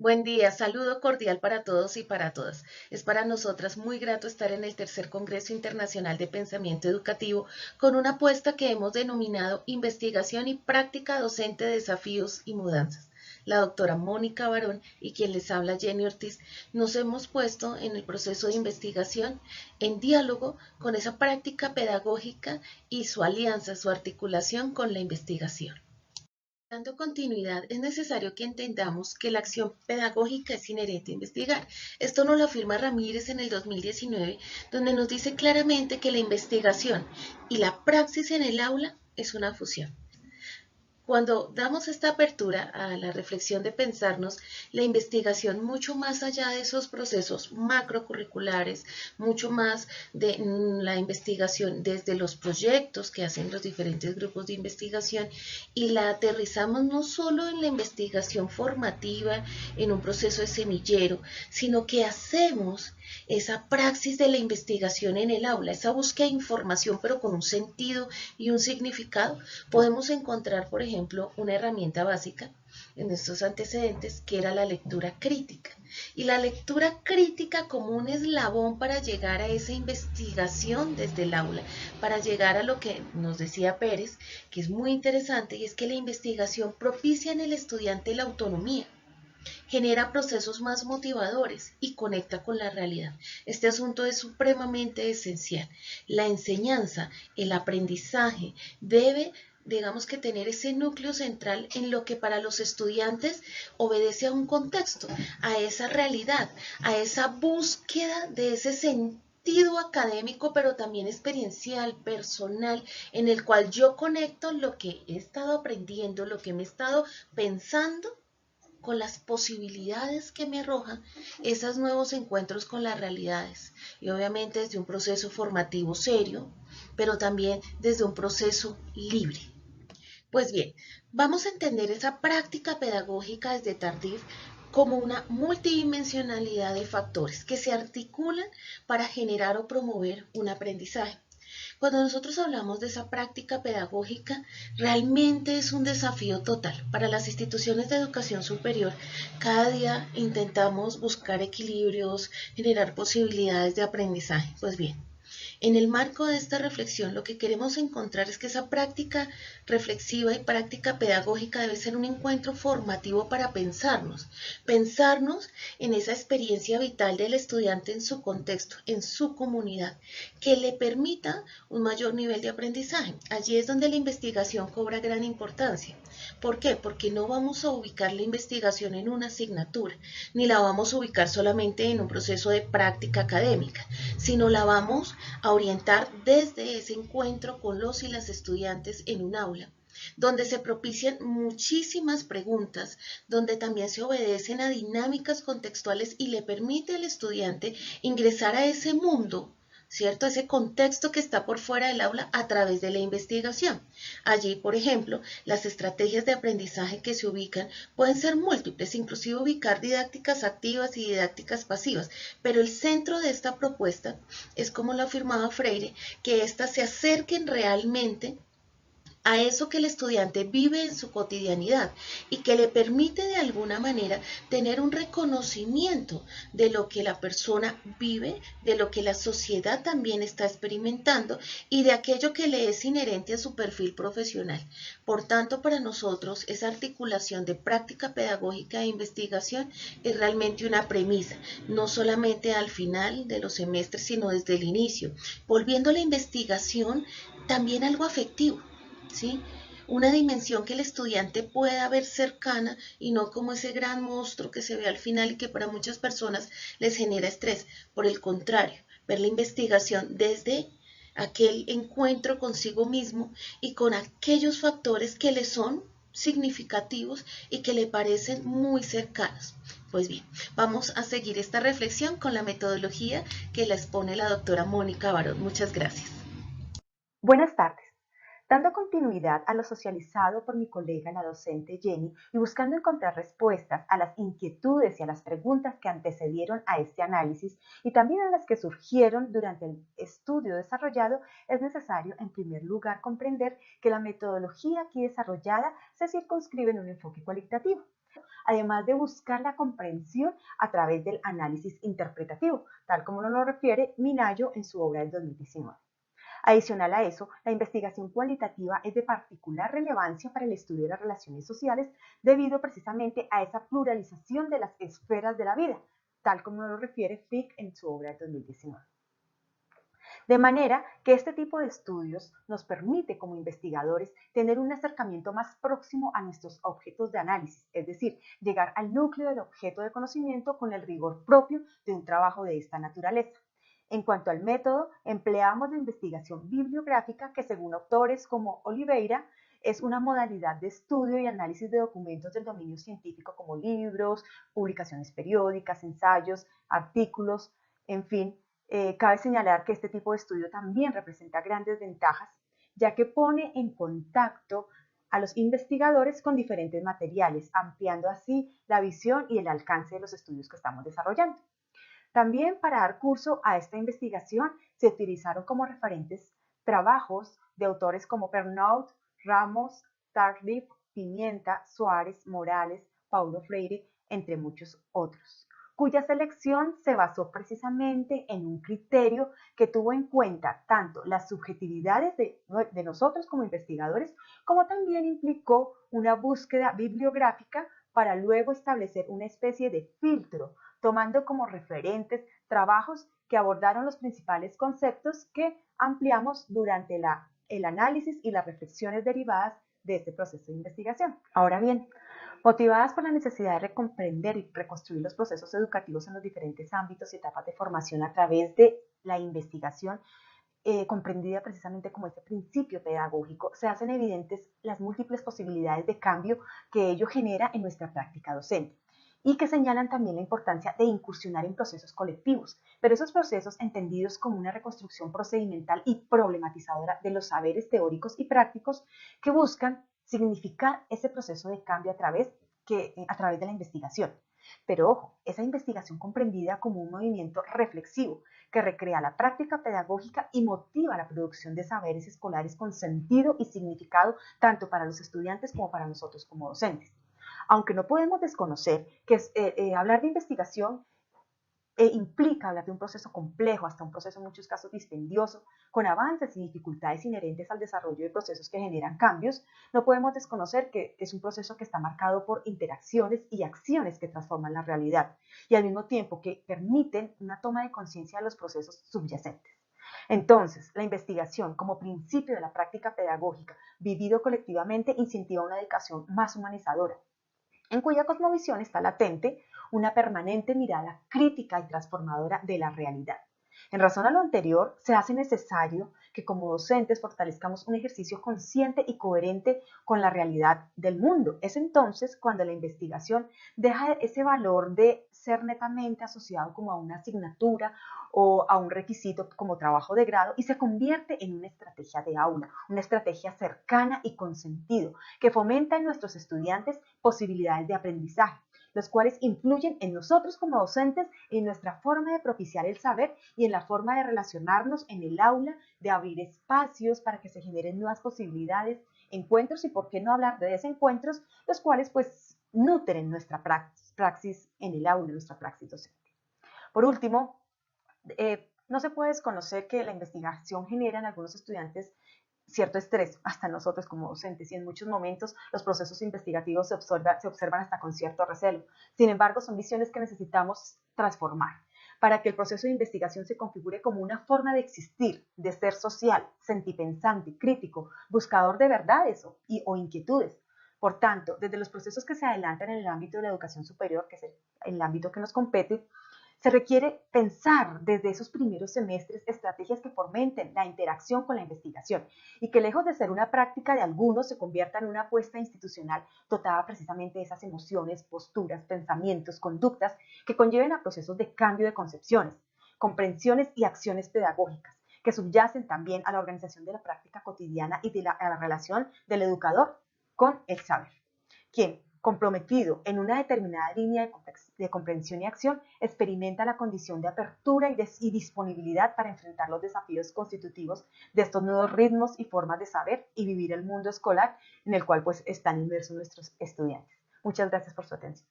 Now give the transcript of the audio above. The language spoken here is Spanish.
Buen día, saludo cordial para todos y para todas. Es para nosotras muy grato estar en el tercer Congreso Internacional de Pensamiento Educativo con una apuesta que hemos denominado Investigación y Práctica Docente, Desafíos y Mudanzas. La doctora Mónica Barón y quien les habla Jenny Ortiz nos hemos puesto en el proceso de investigación en diálogo con esa práctica pedagógica y su alianza, su articulación con la investigación. Dando continuidad, es necesario que entendamos que la acción pedagógica es inherente a investigar. Esto nos lo afirma Ramírez en el 2019, donde nos dice claramente que la investigación y la praxis en el aula es una fusión. Cuando damos esta apertura a la reflexión de pensarnos la investigación mucho más allá de esos procesos macrocurriculares, mucho más de la investigación desde los proyectos que hacen los diferentes grupos de investigación y la aterrizamos no solo en la investigación formativa, en un proceso de semillero, sino que hacemos esa praxis de la investigación en el aula, esa búsqueda de información pero con un sentido y un significado, podemos encontrar, por ejemplo, una herramienta básica en estos antecedentes que era la lectura crítica. Y la lectura crítica como un eslabón para llegar a esa investigación desde el aula, para llegar a lo que nos decía Pérez, que es muy interesante, y es que la investigación propicia en el estudiante la autonomía, genera procesos más motivadores y conecta con la realidad. Este asunto es supremamente esencial. La enseñanza, el aprendizaje debe, digamos, que tener ese núcleo central en lo que para los estudiantes obedece a un contexto, a esa realidad, a esa búsqueda de ese sentido académico, pero también experiencial, personal, en el cual yo conecto lo que he estado aprendiendo, lo que me he estado pensando con las posibilidades que me arrojan esos nuevos encuentros con las realidades. Y obviamente desde un proceso formativo serio, pero también desde un proceso libre. Pues bien, vamos a entender esa práctica pedagógica desde Tardif como una multidimensionalidad de factores que se articulan para generar o promover un aprendizaje. Cuando nosotros hablamos de esa práctica pedagógica, realmente es un desafío total. Para las instituciones de educación superior, cada día intentamos buscar equilibrios, generar posibilidades de aprendizaje. Pues bien, en el marco de esta reflexión, lo que queremos encontrar es que esa práctica reflexiva y práctica pedagógica debe ser un encuentro formativo para pensarnos en esa experiencia vital del estudiante en su contexto, en su comunidad, que le permita un mayor nivel de aprendizaje. Allí es donde la investigación cobra gran importancia. ¿Por qué? Porque no vamos a ubicar la investigación en una asignatura, ni la vamos a ubicar solamente en un proceso de práctica académica, sino la vamos a orientar desde ese encuentro con los y las estudiantes en un aula, donde se propician muchísimas preguntas, donde también se obedecen a dinámicas contextuales y le permite al estudiante ingresar a ese mundo, ¿cierto? Ese contexto que está por fuera del aula a través de la investigación. Allí, por ejemplo, las estrategias de aprendizaje que se ubican pueden ser múltiples, inclusive ubicar didácticas activas y didácticas pasivas, pero el centro de esta propuesta es, como lo afirmaba Freire, que éstas se acerquen realmente a eso que el estudiante vive en su cotidianidad y que le permite de alguna manera tener un reconocimiento de lo que la persona vive, de lo que la sociedad también está experimentando y de aquello que le es inherente a su perfil profesional. Por tanto, para nosotros esa articulación de práctica pedagógica e investigación es realmente una premisa, no solamente al final de los semestres, sino desde el inicio, volviendo la investigación también algo afectivo. ¿Sí? Una dimensión que el estudiante pueda ver cercana y no como ese gran monstruo que se ve al final y que para muchas personas les genera estrés. Por el contrario, ver la investigación desde aquel encuentro consigo mismo y con aquellos factores que le son significativos y que le parecen muy cercanos. Pues bien, vamos a seguir esta reflexión con la metodología que la expone la doctora Mónica Barón. Muchas gracias. Buenas tardes. Dando continuidad a lo socializado por mi colega, la docente Jenny, y buscando encontrar respuestas a las inquietudes y a las preguntas que antecedieron a este análisis y también a las que surgieron durante el estudio desarrollado, es necesario, en primer lugar, comprender que la metodología aquí desarrollada se circunscribe en un enfoque cualitativo. además de buscar la comprensión a través del análisis interpretativo, tal como nos lo refiere Minayo en su obra del 2019. Adicional a eso, la investigación cualitativa es de particular relevancia para el estudio de las relaciones sociales debido precisamente a esa pluralización de las esferas de la vida, tal como lo refiere Fick en su obra del 2019. De manera que este tipo de estudios nos permite como investigadores tener un acercamiento más próximo a nuestros objetos de análisis, es decir, llegar al núcleo del objeto de conocimiento con el rigor propio de un trabajo de esta naturaleza. En cuanto al método, empleamos la investigación bibliográfica que según autores como Oliveira es una modalidad de estudio y análisis de documentos del dominio científico como libros, publicaciones periódicas, ensayos, artículos, en fin. Cabe señalar que este tipo de estudio también representa grandes ventajas, ya que pone en contacto a los investigadores con diferentes materiales, ampliando así la visión y el alcance de los estudios que estamos desarrollando. También para dar curso a esta investigación se utilizaron como referentes trabajos de autores como Pernaut, Ramos, Tardif, Pimienta, Suárez, Morales, Paulo Freire, entre muchos otros, cuya selección se basó precisamente en un criterio que tuvo en cuenta tanto las subjetividades de nosotros como investigadores, como también implicó una búsqueda bibliográfica para luego establecer una especie de filtro, tomando como referentes trabajos que abordaron los principales conceptos que ampliamos durante el análisis y las reflexiones derivadas de este proceso de investigación. Ahora bien, motivadas por la necesidad de recomprender y reconstruir los procesos educativos en los diferentes ámbitos y etapas de formación a través de la investigación, comprendida precisamente como este principio pedagógico, se hacen evidentes las múltiples posibilidades de cambio que ello genera en nuestra práctica docente y que señalan también la importancia de incursionar en procesos colectivos, pero esos procesos entendidos como una reconstrucción procedimental y problematizadora de los saberes teóricos y prácticos que buscan significar ese proceso de cambio a través de la investigación. Pero ojo, esa investigación comprendida como un movimiento reflexivo que recrea la práctica pedagógica y motiva la producción de saberes escolares con sentido y significado tanto para los estudiantes como para nosotros como docentes. Aunque no podemos desconocer que hablar de investigación implica hablar de un proceso complejo, hasta un proceso en muchos casos dispendioso, con avances y dificultades inherentes al desarrollo de procesos que generan cambios, no podemos desconocer que es un proceso que está marcado por interacciones y acciones que transforman la realidad y al mismo tiempo que permiten una toma de conciencia de los procesos subyacentes. Entonces, la investigación como principio de la práctica pedagógica vivido colectivamente incentiva una educación más humanizadora, en cuya cosmovisión está latente una permanente mirada crítica y transformadora de la realidad. En razón a lo anterior, se hace necesario que como docentes fortalezcamos un ejercicio consciente y coherente con la realidad del mundo. Es entonces cuando la investigación deja ese valor de ser netamente asociado como a una asignatura o a un requisito como trabajo de grado y se convierte en una estrategia de aula, una estrategia cercana y con sentido, que fomenta en nuestros estudiantes posibilidades de aprendizaje, los cuales influyen en nosotros como docentes, en nuestra forma de propiciar el saber y en la forma de relacionarnos en el aula, de abrir espacios para que se generen nuevas posibilidades, encuentros y por qué no hablar de desencuentros, los cuales pues nutren nuestra praxis en el aula, nuestra praxis docente. Por último, no se puede desconocer que la investigación genera en algunos estudiantes cierto estrés, hasta nosotros como docentes, y en muchos momentos los procesos investigativos se observan hasta con cierto recelo. Sin embargo, son visiones que necesitamos transformar para que el proceso de investigación se configure como una forma de existir, de ser social, sentipensante, crítico, buscador de verdades o inquietudes. Por tanto, desde los procesos que se adelantan en el ámbito de la educación superior, que es el ámbito que nos compete, se requiere pensar desde esos primeros semestres estrategias que fomenten la interacción con la investigación y que lejos de ser una práctica de algunos se convierta en una apuesta institucional dotada precisamente de esas emociones, posturas, pensamientos, conductas que conlleven a procesos de cambio de concepciones, comprensiones y acciones pedagógicas que subyacen también a la organización de la práctica cotidiana y a la relación del educador con el saber, quien, comprometido en una determinada línea de comprensión y acción, experimenta la condición de apertura y disponibilidad para enfrentar los desafíos constitutivos de estos nuevos ritmos y formas de saber y vivir el mundo escolar en el cual pues están inmersos nuestros estudiantes. Muchas gracias por su atención.